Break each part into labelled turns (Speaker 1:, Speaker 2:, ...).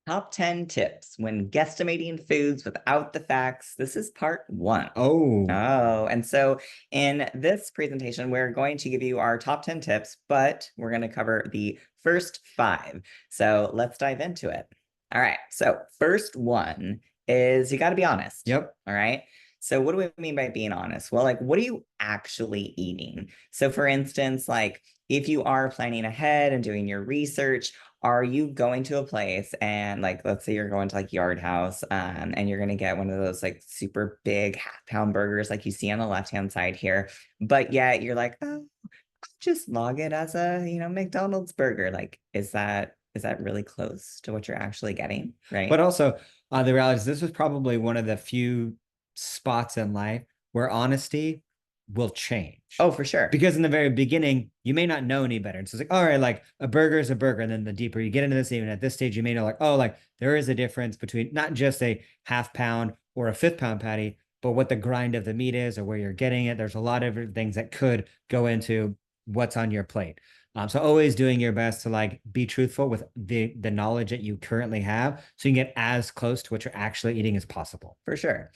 Speaker 1: Top 10 tips when guesstimating foods without the facts. This is part one.
Speaker 2: Oh,
Speaker 1: Oh, and so in this presentation, we're going to give you our top 10 tips, but we're going to cover the first five. So let's dive into it. All right. So, first one is you got to be honest.
Speaker 2: yep.
Speaker 1: All right. So, what do we mean by being honest? Well, like, what are you actually eating? So, for instance, like, if you are planning ahead and doing your research, are you going to a place and like let's say you're going to like Yard House and you're gonna get one of those like super big half-pound burgers like you see on the left-hand side here, but yet you're like, oh, I'll just log it as a McDonald's burger. Like, is that really close to what you're actually getting,
Speaker 2: But
Speaker 1: right?
Speaker 2: also, the reality is this was probably one of the few spots in life where honesty will change.
Speaker 1: Oh, for sure.
Speaker 2: Because in the very beginning, you may not know any better. And so it's like, all right, like a burger is a burger. And then the deeper you get into this, even at this stage, you may know like, oh, like there is a difference between not just a half pound or a fifth pound patty, but what the grind of the meat is or where you're getting it. There's a lot of things that could go into what's on your plate. So always doing your best to like be truthful with the knowledge that you currently have, so you can get as close to what you're actually eating as possible.
Speaker 1: For sure.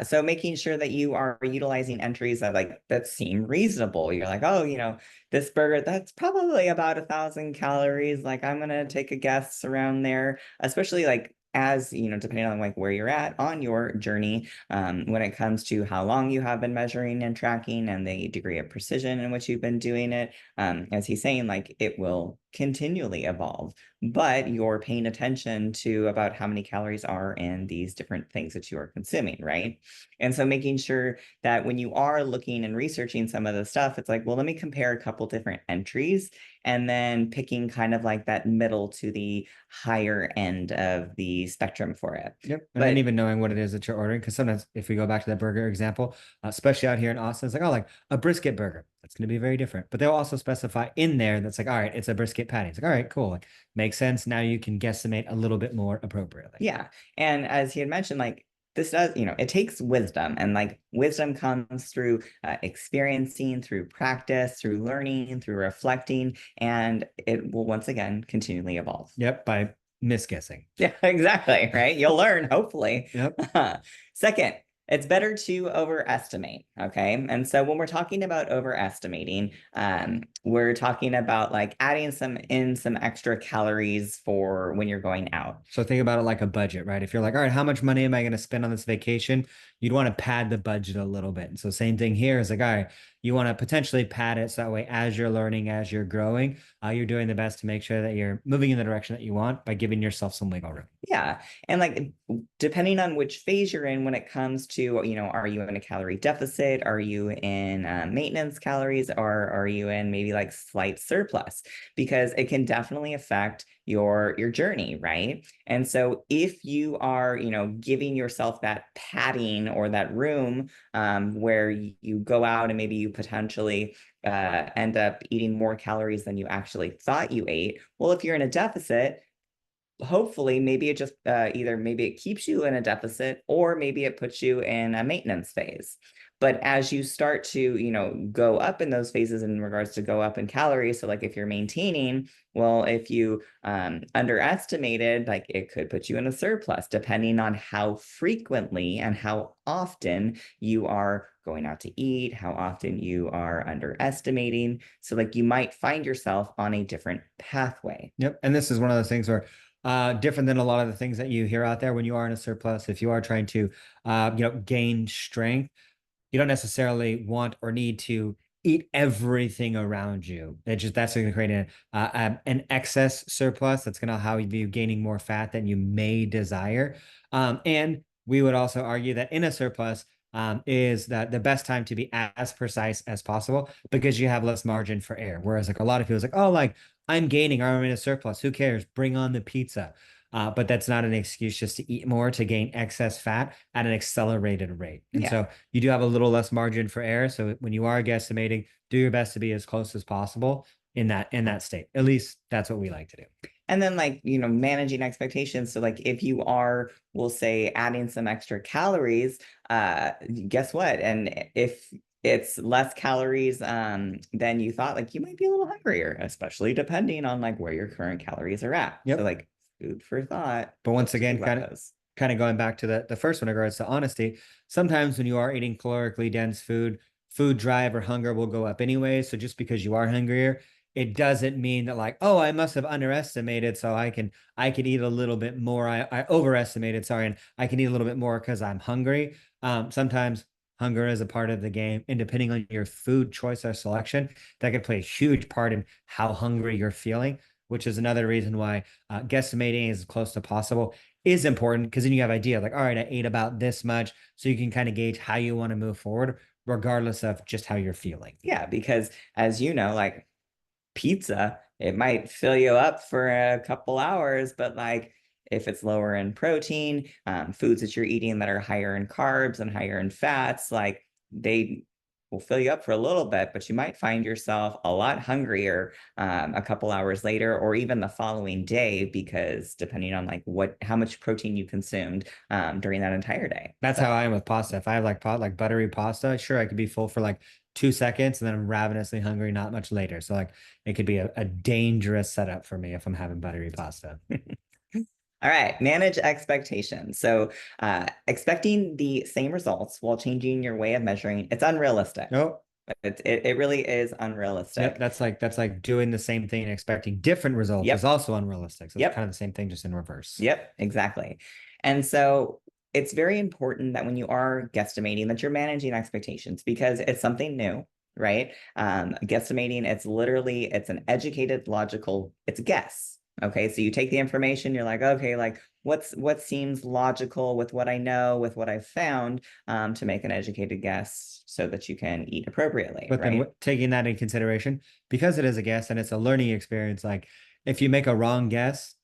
Speaker 1: So making sure that you are utilizing entries that seem reasonable. You're like, oh, this burger, that's probably about 1,000 calories. Like I'm gonna take a guess around there, especially like as depending on like where you're at on your journey, when it comes to how long you have been measuring and tracking and the degree of precision in which you've been doing it. As he's saying, like it will continually evolve, but you're paying attention to about how many calories are in these different things that you are consuming, right? And so making sure that when you are looking and researching some of the stuff, it's like, well, let me compare a couple different entries and then picking kind of like that middle to the higher end of the spectrum for it.
Speaker 2: Yep. And then
Speaker 1: But
Speaker 2: even knowing what it is that you're ordering, because sometimes if we go back to that burger example, especially out here in Austin, it's like, oh, like a brisket burger. That's going to be very different. But they'll also specify in there that's like, all right, it's a brisket patty. It's like, all right, cool. Like makes sense. Now you can guesstimate a little bit more appropriately.
Speaker 1: yeah. And as he had mentioned, like this does, it takes wisdom, and like wisdom comes through experiencing, through practice, through learning, through reflecting, and it will once again continually evolve.
Speaker 2: Yep. By misguessing.
Speaker 1: Yeah, exactly. Right. You'll learn, hopefully.
Speaker 2: Yep.
Speaker 1: Second, it's better to overestimate. Okay. And so when we're talking about overestimating, we're talking about like adding some extra calories for when you're going out.
Speaker 2: So think about it like a budget, right? If you're like, all right, how much money am I going to spend on this vacation? You'd want to pad the budget a little bit. And so same thing here is like, all right, you want to potentially pad it so that way as you're learning, as you're growing, you're doing the best to make sure that you're moving in the direction that you want by giving yourself some wiggle room.
Speaker 1: Yeah. And like depending on which phase you're in when it comes to, are you in a calorie deficit? Are you in maintenance calories? Or are you in maybe like slight surplus? Because it can definitely affect your journey, right? And so if you are, giving yourself that padding or that room where you go out and maybe you potentially end up eating more calories than you actually thought you ate. Well, if you're in a deficit, hopefully maybe it just either maybe it keeps you in a deficit or maybe it puts you in a maintenance phase. But as you start to go up in those phases in regards to go up in calories, so like if you're maintaining, well, if you underestimated, like it could put you in a surplus depending on how frequently and how often you are going out to eat, how often you are underestimating. So like you might find yourself on a different pathway.
Speaker 2: Yep. And this is one of those things where different than a lot of the things that you hear out there when you are in a surplus, if you are trying to gain strength, you don't necessarily want or need to eat everything around you. That's going to create an excess surplus that's going to have you gaining more fat than you may desire. And we would also argue that in a surplus, is that the best time to be as precise as possible because you have less margin for error. Whereas like a lot of people is like, oh, like I'm gaining or I'm in a surplus. Who cares? Bring on the pizza. But that's not an excuse just to eat more to gain excess fat at an accelerated rate. And
Speaker 1: Yeah.
Speaker 2: so you do have a little less margin for error. So when you are guesstimating, do your best to be as close as possible in that state. At least that's what we like to do.
Speaker 1: And then like, managing expectations. So like if you are, we'll say, adding some extra calories, guess what? And if it's less calories than you thought, like you might be a little hungrier, especially depending on like where your current calories are at. So
Speaker 2: Yep.
Speaker 1: like Food for thought.
Speaker 2: But
Speaker 1: What
Speaker 2: once
Speaker 1: to think
Speaker 2: again,
Speaker 1: about those.
Speaker 2: kind of going back to the first one in regards to honesty, sometimes when you are eating calorically dense food, food drive or hunger will go up anyway. So just because you are hungrier, it doesn't mean that like, oh, I must have underestimated, so I can eat a little bit more. I overestimated, sorry, and I can eat a little bit more because I'm hungry. Sometimes hunger is a part of the game, and depending on your food choice or selection, that could play a huge part in how hungry you're feeling, which is another reason why guesstimating as close to possible is important, because then you have idea like, all right, I ate about this much, so you can kind of gauge how you want to move forward regardless of just how you're feeling.
Speaker 1: Yeah, because as you know, like pizza, it might fill you up for a couple hours, but like if it's lower in protein, foods that you're eating that are higher in carbs and higher in fats, like they will fill you up for a little bit, but you might find yourself a lot hungrier a couple hours later or even the following day because depending on like how much protein you consumed during that entire day.
Speaker 2: That's how I am with pasta. If I have like buttery pasta, sure, I could be full for like 2 seconds and then I'm ravenously hungry not much later. So like it could be a dangerous setup for me if I'm having buttery pasta.
Speaker 1: All right, manage expectations. So, expecting the same results while changing your way of measuring, it's unrealistic.
Speaker 2: Oh,
Speaker 1: It really is
Speaker 2: yep.
Speaker 1: unrealistic.
Speaker 2: That's like doing the same thing and expecting different results is
Speaker 1: Yep,
Speaker 2: also unrealistic. So it's kind
Speaker 1: yep,
Speaker 2: of the same thing, just in reverse.
Speaker 1: yep, exactly. And so it's very important that when you are guesstimating that you're managing expectations because it's something new, right? Guesstimating, it's an educated, logical, it's a guess. Okay, so you take the information, you're like, okay, like what seems logical with what I know, with what I've found, to make an educated guess so that you can eat appropriately,
Speaker 2: But then
Speaker 1: right?
Speaker 2: taking that in consideration, because it is a guess and it's a learning experience, like if you make a wrong guess,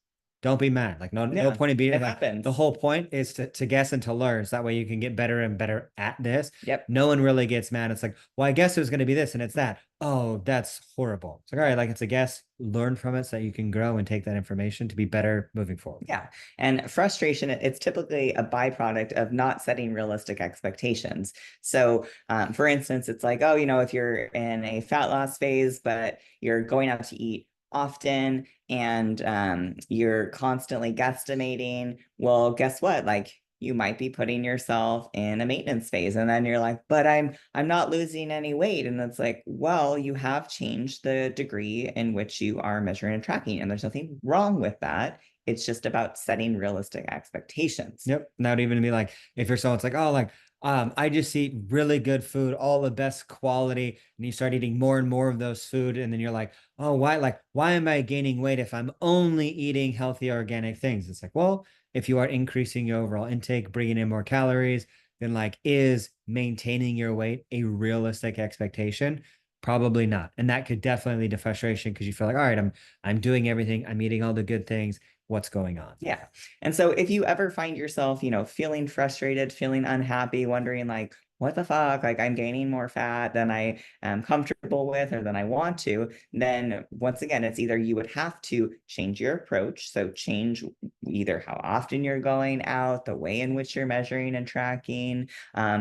Speaker 2: don't be mad. Like no
Speaker 1: Yeah,
Speaker 2: point in being
Speaker 1: it
Speaker 2: like the
Speaker 1: happens.
Speaker 2: whole point is to guess and to learn. So that way you can get better and better at this.
Speaker 1: Yep.
Speaker 2: No one really gets mad. It's like, well, I guess it was going to be this and it's that. Oh, that's horrible. It's like, all right, like it's a guess, learn from it so that you can grow and take that information to be better moving forward.
Speaker 1: Yeah. And frustration, it's typically a byproduct of not setting realistic expectations. So, for instance, it's like, oh, if you're in a fat loss phase, but you're going out to eat often and you're constantly guesstimating, well, guess what? Like, you might be putting yourself in a maintenance phase and then you're like but I'm not losing any weight and it's like well you have changed the degree in which you are measuring and tracking and there's nothing wrong with that. It's just about setting realistic expectations.
Speaker 2: Yep. And that would even be like if you're someone's like, oh, like I just eat really good food, all the best quality, and you start eating more and more of those food, and then you're like, oh, why am I gaining weight if I'm only eating healthy organic things? It's like, well, if you are increasing your overall intake, bringing in more calories, then like is maintaining your weight a realistic expectation? Probably not. And that could definitely lead to frustration because you feel like, all right, I'm doing everything, I'm eating all the good things. What's going on?
Speaker 1: Yeah. And so if you ever find yourself, feeling frustrated, feeling unhappy, wondering like, what the fuck? Like I'm gaining more fat than I am comfortable with or than I want to, then once again, it's either you would have to change your approach. So change either how often you're going out, the way in which you're measuring and tracking,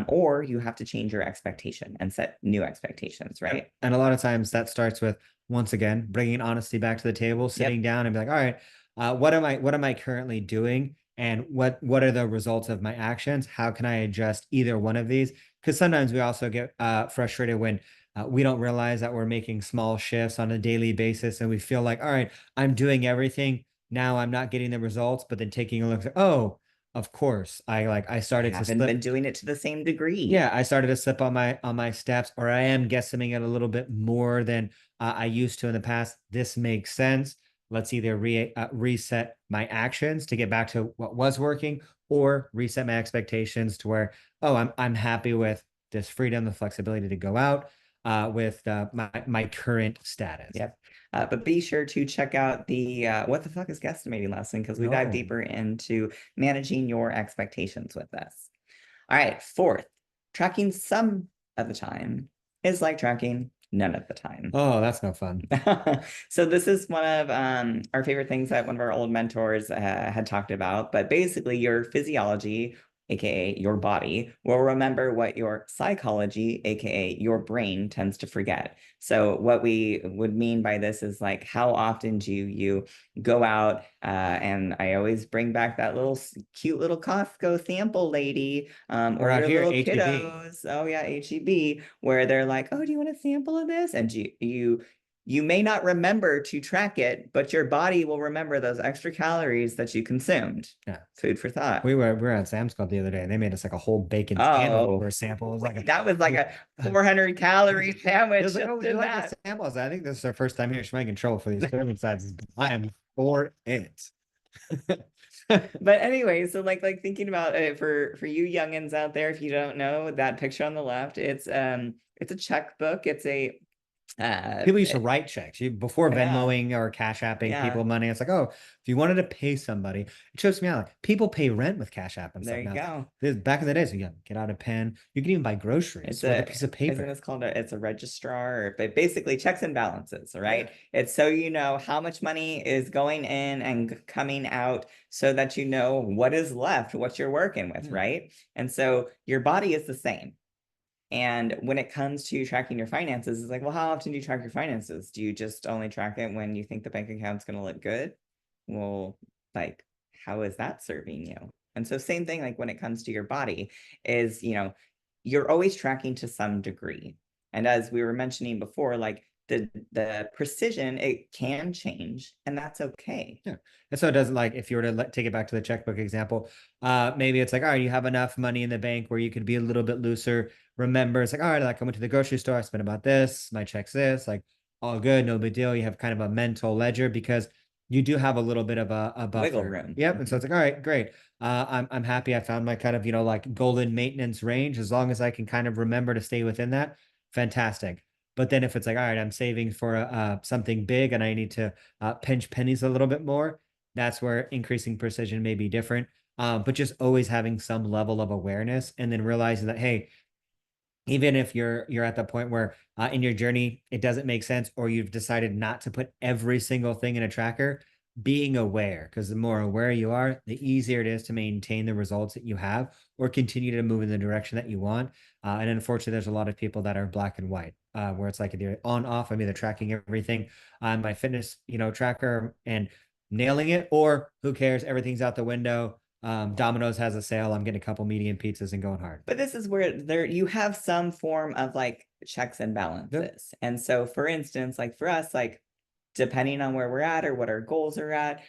Speaker 1: or you have to change your expectation and set new expectations, right?
Speaker 2: And a lot of times that starts with, once again, bringing honesty back to the table, sitting
Speaker 1: Yep.
Speaker 2: down and be like, all right, what am I currently doing? And what are the results of my actions? How can I adjust either one of these? Because sometimes we also get frustrated when we don't realize that we're making small shifts on a daily basis and we feel like, all right, I'm doing everything. Now I'm not getting the results, but then taking a look, oh, of course, I
Speaker 1: I
Speaker 2: started to
Speaker 1: haven't been
Speaker 2: slip.
Speaker 1: doing it to the same degree.
Speaker 2: Yeah, I started to slip on my steps, or I am guesstimating it a little bit more than I used to in the past. This makes sense. Let's either reset my actions to get back to what was working, or reset my expectations to where, oh, I'm happy with this freedom, the flexibility to go out with my current status.
Speaker 1: Yep. But be sure to check out the What the Fuck is Guesstimating lesson because we dive
Speaker 2: No.
Speaker 1: deeper into managing your expectations with this. All right, fourth, tracking some of the time is like tracking none of the time.
Speaker 2: Oh, that's no fun.
Speaker 1: So this is one of our favorite things that one of our old mentors had talked about. But basically, your physiology aka your body, will remember what your psychology, aka your brain, tends to forget. So, what we would mean by this is like, how often do you go out? And I always bring back that little cute little Costco sample lady,
Speaker 2: Or
Speaker 1: or
Speaker 2: out
Speaker 1: your
Speaker 2: here,
Speaker 1: little
Speaker 2: HEB.
Speaker 1: kiddos. Oh, yeah, HEB, where they're like, oh, do you want a sample of this? And you may not remember to track it, but your body will remember those extra calories that you consumed.
Speaker 2: Yeah.
Speaker 1: Food for thought.
Speaker 2: We were at Sam's Club the other day and they made us like a whole bacon sandwich for
Speaker 1: Oh,
Speaker 2: a sample. It was like
Speaker 1: that was like a
Speaker 2: a
Speaker 1: 400 calorie
Speaker 2: it
Speaker 1: sandwich
Speaker 2: was like,
Speaker 1: just
Speaker 2: oh, would you
Speaker 1: in
Speaker 2: like a
Speaker 1: that.
Speaker 2: sample? I said, I think this is our first time here. She might get in trouble for these serving sizes. I am for it.
Speaker 1: But anyway, so like thinking about it for you youngins out there, if you don't know that picture on the left, it's a checkbook. It's a
Speaker 2: People used to write checks before
Speaker 1: yeah,
Speaker 2: Venmoing or Cash Apping people
Speaker 1: yeah.
Speaker 2: money. It's like, oh, if you wanted to pay somebody, it shows me out. Like people pay rent with Cash App and
Speaker 1: There
Speaker 2: stuff
Speaker 1: you
Speaker 2: now. It's like,
Speaker 1: go.
Speaker 2: back in the days, you got get out a pen. You can even buy groceries
Speaker 1: It's
Speaker 2: with a
Speaker 1: a
Speaker 2: piece of
Speaker 1: isn't
Speaker 2: paper.
Speaker 1: this called it's a registrar, but basically checks and balances,
Speaker 2: Yeah.
Speaker 1: right? It's so you know how much money is going in and coming out so that you know what is left, what you're working with,
Speaker 2: Yeah.
Speaker 1: right? And so your body is the same. And when it comes to tracking your finances, it's like, well, how often do you track your finances? Do you just only track it when you think the bank account's going to look good? Well, like, how is that serving you? And so, same thing, like when it comes to your body, is, you're always tracking to some degree. And as we were mentioning before, like the precision, it can change, and that's okay.
Speaker 2: Yeah. And so it doesn't like if you were to take it back to the checkbook example, maybe it's like, all right, you have enough money in the bank where you could be a little bit looser. Remember, it's like, all right, like I went to the grocery store, I spent about this, my check's this, like all good, no big deal. You have kind of a mental ledger because you do have a little bit of a
Speaker 1: Wiggle
Speaker 2: buffer.
Speaker 1: room.
Speaker 2: Yep. And so
Speaker 1: Mhm.
Speaker 2: it's like, all right, great. I'm happy I found my kind of, like golden maintenance range. As long as I can kind of remember to stay within that, fantastic. But then if it's like, all right, I'm saving for something big and I need to pinch pennies a little bit more, that's where increasing precision may be different. But just always having some level of awareness and then realizing that, hey, even if you're at the point where in your journey it doesn't make sense or you've decided not to put every single thing in a tracker, being aware, because the more aware you are, the easier it is to maintain the results that you have or continue to move in the direction that you want. And unfortunately there's a lot of people that are black and white, where it's like either on off, I'm either tracking everything on my fitness tracker and nailing it, or who cares, everything's out the window. Domino's has a sale, I'm getting a couple medium pizzas and going hard.
Speaker 1: But this is where there you have some form of like checks and
Speaker 2: Yep.
Speaker 1: balances. And so for instance, like for us, like depending on where we're at or what our goals are at,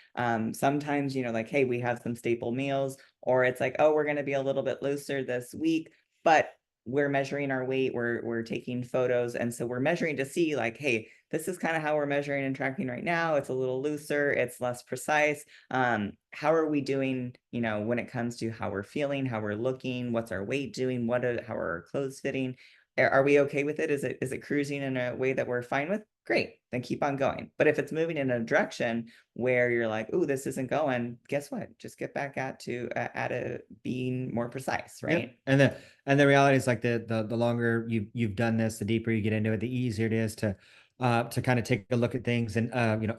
Speaker 1: sometimes, like, hey, we have some staple meals, or it's like, oh, we're going to be a little bit looser this week, but we're measuring our weight, we're taking photos, and so we're measuring to see like, hey, this is kind of how we're measuring and tracking right now. It's a little looser, it's less precise. How are we doing, when it comes to how we're feeling, how we're looking, what's our weight doing, how are our clothes fitting? Are we okay with it? Is it cruising in a way that we're fine with? Great, then keep on going. But if it's moving in a direction where you're like, "Oh, this isn't going," guess what? Just get back at it being more precise,
Speaker 2: Yep.
Speaker 1: right?
Speaker 2: And the reality is like the longer you've done this, the deeper you get into it, the easier it is to kind of take a look at things and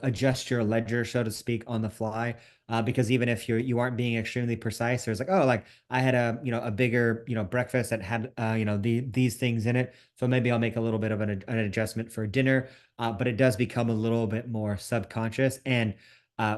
Speaker 2: adjust your ledger, so to speak, on the fly. Because even if you aren't being extremely precise, there's like, oh, like I had a bigger breakfast that had these things in it, so maybe I'll make a little bit of an adjustment for dinner. But it does become a little bit more subconscious, and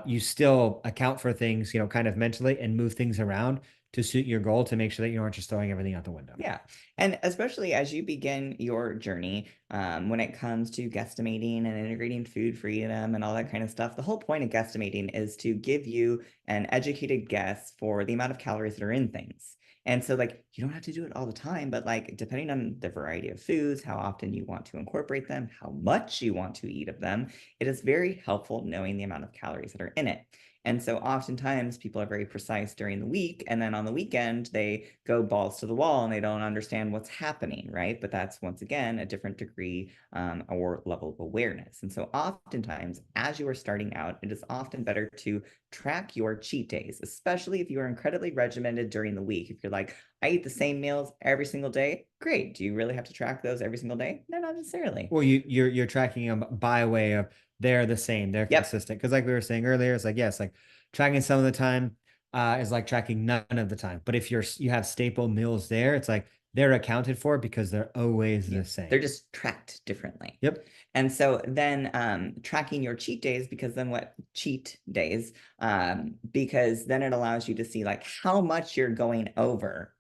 Speaker 2: you still account for things kind of mentally and move things around to suit your goal to make sure that you aren't just throwing everything out the window.
Speaker 1: Yeah. And especially as you begin your journey, when it comes to guesstimating and integrating food freedom and all that kind of stuff, the whole point of guesstimating is to give you an educated guess for the amount of calories that are in things. And so, like, you don't have to do it all the time, but like, depending on the variety of foods, how often you want to incorporate them, how much you want to eat of them, it is very helpful knowing the amount of calories that are in it. And so oftentimes people are very precise during the week, and then on the weekend they go balls to the wall and they don't understand what's happening, right? But that's once again a different degree or level of awareness. And so oftentimes, as you are starting out, it is often better to track your cheat days, especially if you are incredibly regimented during the week. If you're like, I eat the same meals every single day, great. Do you really have to track those every single day? No, not necessarily.
Speaker 2: Well, you're tracking them by way of they're the same, they're
Speaker 1: Yep.
Speaker 2: consistent. Because like we were saying earlier, it's like yes, like tracking some of the time. is like tracking none of the time. But if you have staple meals there, it's like they're accounted for because they're always
Speaker 1: Yeah,
Speaker 2: the same.
Speaker 1: they're just tracked differently.
Speaker 2: Yep.
Speaker 1: And so then tracking your cheat days, because then what cheat days, because then it allows you to see like how much you're going over.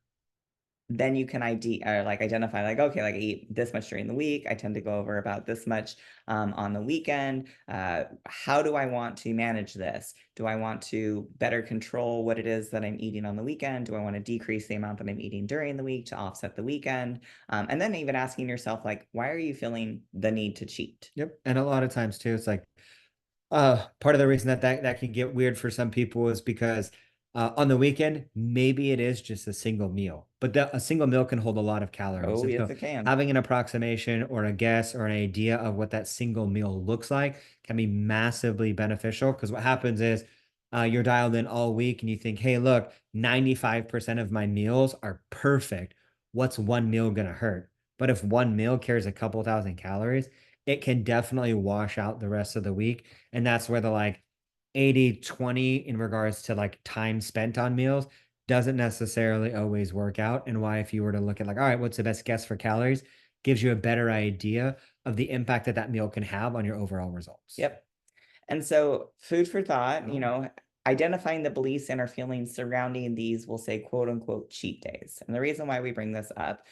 Speaker 1: Then you can ID or like identify like, okay, like I eat this much during the week. I tend to go over about this much on the weekend. How do I want to manage this? Do I want to better control what it is that I'm eating on the weekend? Do I want to decrease the amount that I'm eating during the week to offset the weekend? And then even asking yourself, like, why are you feeling the need to cheat?
Speaker 2: Yep. And a lot of times too, it's like part of the reason that that can get weird for some people is because on the weekend, maybe it is just a single meal, but a single meal can hold a lot of calories.
Speaker 1: Oh,
Speaker 2: And
Speaker 1: yes,
Speaker 2: so
Speaker 1: it can.
Speaker 2: having an approximation or a guess or an idea of what that single meal looks like can be massively beneficial because what happens is you're dialed in all week and you think, hey, look, 95% of my meals are perfect. What's one meal going to hurt? But if one meal carries a couple thousand calories, it can definitely wash out the rest of the week. And that's where the like 80-20 in regards to like time spent on meals doesn't necessarily always work out. And why, if you were to look at like, all right, what's the best guess for calories, gives you a better idea of the impact that that meal can have on your overall results.
Speaker 1: Yep. And so, food for thought,
Speaker 2: Oh.
Speaker 1: identifying the beliefs and our feelings surrounding these, will say, quote unquote, cheat days. And the reason why we bring this up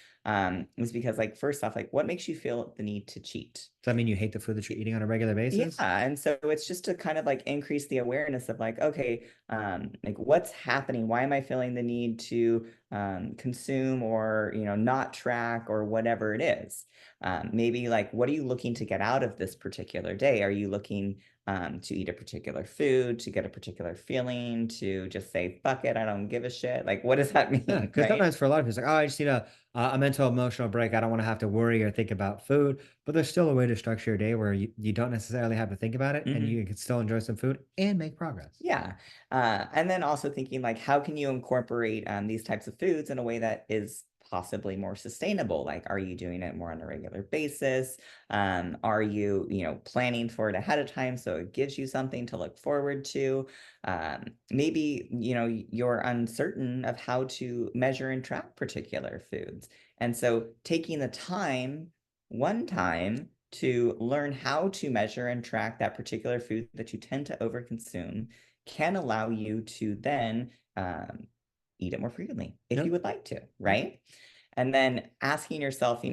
Speaker 1: is because, like, first off, like, what makes you feel the need to cheat?
Speaker 2: Does that mean you hate the food that you're eating on a regular
Speaker 1: Yeah,
Speaker 2: basis?
Speaker 1: and so it's just to kind of like increase the awareness of like, okay, like what's happening? Why am I feeling the need to consume or not track or whatever it is? Maybe like, what are you looking to get out of this particular day? Are you looking to eat a particular food, to get a particular feeling, to just say fuck it, I don't give a shit? Like, what does that
Speaker 2: Yeah,
Speaker 1: mean,
Speaker 2: because
Speaker 1: right?
Speaker 2: sometimes for a lot of people, it's like, oh, I just need a mental emotional break. I don't want to have to worry or think about food. But there's still a way to structure your day where you don't necessarily have to think about it and
Speaker 1: Mhm.
Speaker 2: you can still enjoy some food and make progress.
Speaker 1: Yeah. And then also thinking like, how can you incorporate these types of foods in a way that is possibly more sustainable? Like, are you doing it more on a regular basis? Are you, planning for it ahead of time so it gives you something to look forward to? Maybe, you're uncertain of how to measure and track particular foods. And so taking the time, one time, to learn how to measure and track that particular food that you tend to overconsume can allow you to then eat it more frequently if you
Speaker 2: Yep.
Speaker 1: would like to, right? And then asking yourself,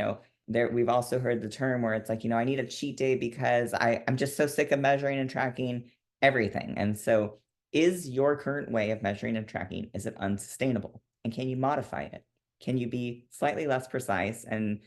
Speaker 1: there we've also heard the term where it's like, I need a cheat day because I'm just so sick of measuring and tracking everything. And so is your current way of measuring and tracking, is it unsustainable? And can you modify it? Can you be slightly less precise and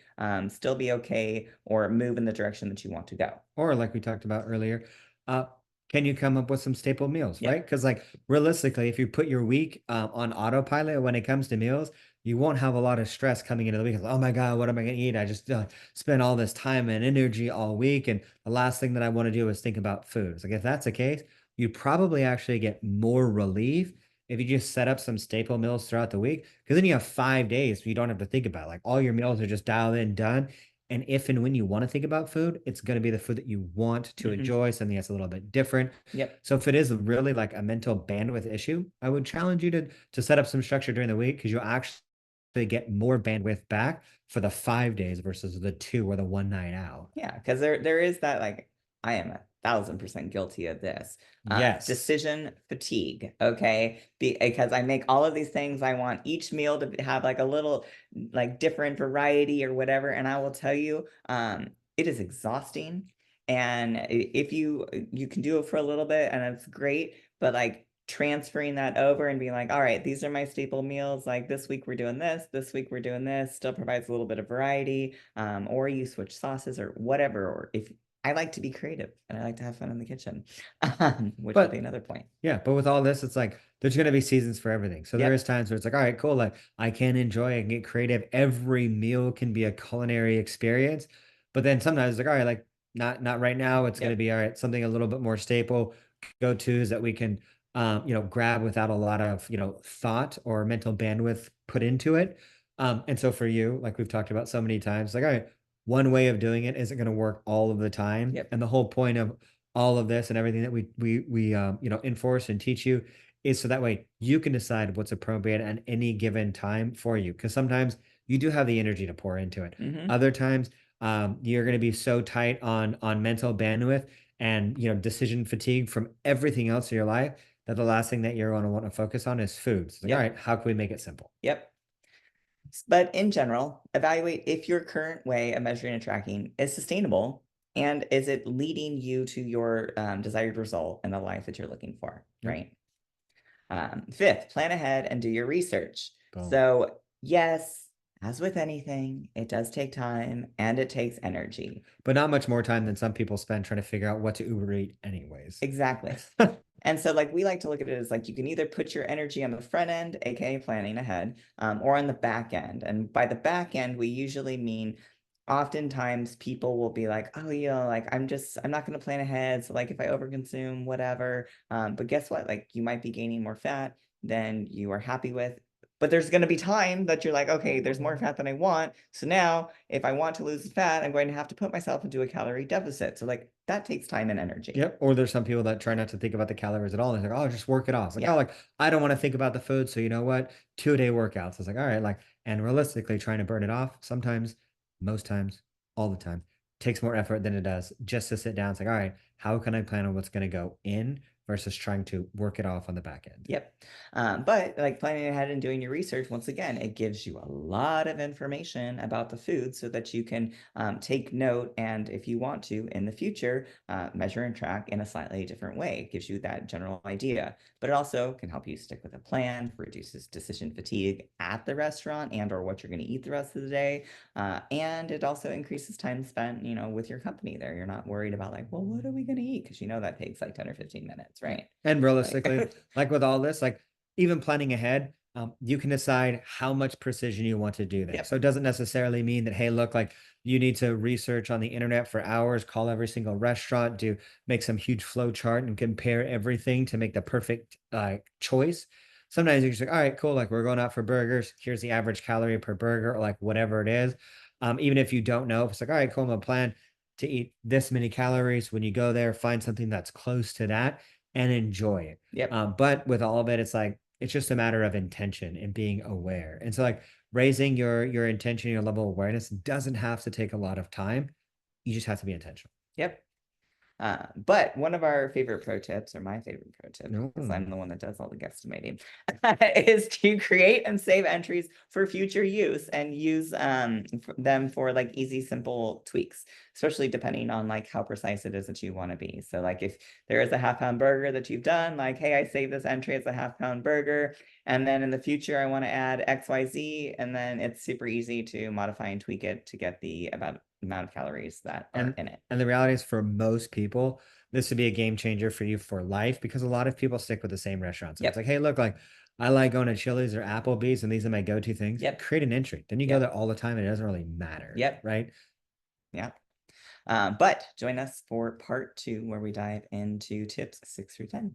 Speaker 1: still be okay or move in the direction that you want to go?
Speaker 2: Or like we talked about earlier, uh, can you come up with some staple meals, right?
Speaker 1: Yep.
Speaker 2: Because like realistically, if you put your week on autopilot when it comes to meals, you won't have a lot of stress coming into the week. Like, oh my God, what am I going to eat? I just spent all this time and energy all week. And the last thing that I want to do is think about food. It's like if that's the case, you probably actually get more relief if you just set up some staple meals throughout the week. Because then you have 5 days so you don't have to think about it. Like all your meals are just dialed in, done. And if and when you want to think about food, it's going to be the food that you want to
Speaker 1: Hmm.
Speaker 2: enjoy, something that's a little bit different.
Speaker 1: Yep.
Speaker 2: So if it is really like a mental bandwidth issue, I would challenge you to set up some structure during the week because you'll actually get more bandwidth back for the 5 days versus the two or the one night out.
Speaker 1: Yeah, because there is that like I am 1,000% guilty of this.
Speaker 2: Yes.
Speaker 1: Decision fatigue. Okay, because I make all of these things. I want each meal to have like a little like different variety or whatever, and I will tell you, it is exhausting. And if you can do it for a little bit, and it's great, but like transferring that over and being like, all right, these are my staple meals. Like this week we're doing this week we're doing this. Still provides a little bit of variety, or you switch sauces or whatever. Or if I like to be creative and I like to have fun in the kitchen, which will be
Speaker 2: But
Speaker 1: another point.
Speaker 2: yeah, but with all this, it's like there's going to be seasons for everything. So there is
Speaker 1: Yep.
Speaker 2: times where it's like, all right, cool. Like I can enjoy and get creative. Every meal can be a culinary experience. But then sometimes it's like, all right, like not right now. It's going to
Speaker 1: Yep.
Speaker 2: be all right, something a little bit more staple go-tos that we can grab without a lot of, thought or mental bandwidth put into it. And so for you, like we've talked about so many times, like, all right, one way of doing it isn't going to work all of the time.
Speaker 1: Yep.
Speaker 2: And the whole point of all of this and everything that we enforce and teach you is so that way you can decide what's appropriate at any given time for you. Because sometimes you do have the energy to pour into it.
Speaker 1: Hmm.
Speaker 2: Other times, you're going to be so tight on mental bandwidth and decision fatigue from everything else in your life that the last thing that you're going to want to focus on is food. So it's like, all
Speaker 1: Yep.
Speaker 2: right, how can we make it simple?
Speaker 1: Yep. But in general, evaluate if your current way of measuring and tracking is sustainable and is it leading you to your desired result in the life that you're looking for,
Speaker 2: Yep.
Speaker 1: right? Fifth, plan ahead and do your research.
Speaker 2: Boom.
Speaker 1: So, yes, as with anything, it does take time and it takes energy.
Speaker 2: But not much more time than some people spend trying to figure out what to Uber eat anyways.
Speaker 1: Exactly. And so, like, we like to look at it as like you can either put your energy on the front end, aka planning ahead, or on the back end. And by the back end, we usually mean oftentimes people will be like, oh, like I'm not going to plan ahead. So, like, if I overconsume, whatever. But guess what? Like, you might be gaining more fat than you are happy with. But there's going to be time that you're like, okay, there's more fat than I want. So now, if I want to lose fat, I'm going to have to put myself into a calorie deficit. So, like, that takes time and energy.
Speaker 2: Yep. Or there's some people that try not to think about the calories at all. And they're like, oh, just work it off. It's like, oh,
Speaker 1: Yeah.
Speaker 2: like I don't want to think about the food. So you know what? 2 day workouts. It's like, all right, like, and realistically trying to burn it off sometimes, most times, all the time, takes more effort than it does just to sit down. It's like, all right, how can I plan on what's going to go in versus trying to work it off on the back end?
Speaker 1: Yep. But like planning ahead and doing your research, once again, it gives you a lot of information about the food so that you can take note. And if you want to in the future, measure and track in a slightly different way. It gives you that general idea, but it also can help you stick with a plan, reduces decision fatigue at the restaurant and or what you're going to eat the rest of the day. And it also increases time spent, with your company there. You're not worried about like, well, what are we going to eat? Because that takes like 10 or 15 minutes, right?
Speaker 2: And realistically,
Speaker 1: Like,
Speaker 2: like with all this, like even planning ahead, you can decide how much precision you want to do there.
Speaker 1: yep.
Speaker 2: So it doesn't necessarily mean that, hey, look, like you need to research on the internet for hours, call every single restaurant, do make some huge flow chart and compare everything to make the perfect choice. Sometimes you're just like, all right, cool. Like we're going out for burgers. Here's the average calorie per burger, or like whatever it is. Even if you don't know, if it's like, all right, cool, I'm gonna plan to eat this many calories. When you go there, find something that's close to that and enjoy it.
Speaker 1: Yep.
Speaker 2: But with all of it, it's like it's just a matter of intention and being aware. And so like raising your intention, your level of awareness doesn't have to take a lot of time. You just have to be intentional.
Speaker 1: Yep. But one of our favorite pro tips, or my favorite pro tip, because
Speaker 2: No.
Speaker 1: I'm the one that does all the guesstimating, is to create and save entries for future use and use them for like easy, simple tweaks, especially depending on like how precise it is that you want to be. So like if there is a half-pound burger that you've done, like, hey, I saved this entry as a half-pound burger, and then in the future I want to add XYZ, and then it's super easy to modify and tweak it to get the amount of calories that are
Speaker 2: And
Speaker 1: in it.
Speaker 2: and the reality is for most people, this would be a game changer for you for life because a lot of people stick with the same restaurants. So it's
Speaker 1: Yep.
Speaker 2: like, hey, look, like I like going to Chili's or Applebee's, and these are my go-to things.
Speaker 1: Yep.
Speaker 2: Create an entry. Then you go
Speaker 1: Yep.
Speaker 2: there all the time, and it doesn't really matter,
Speaker 1: Yep.
Speaker 2: right?
Speaker 1: Yeah. But join us for part 2 where we dive into tips 6 through 10.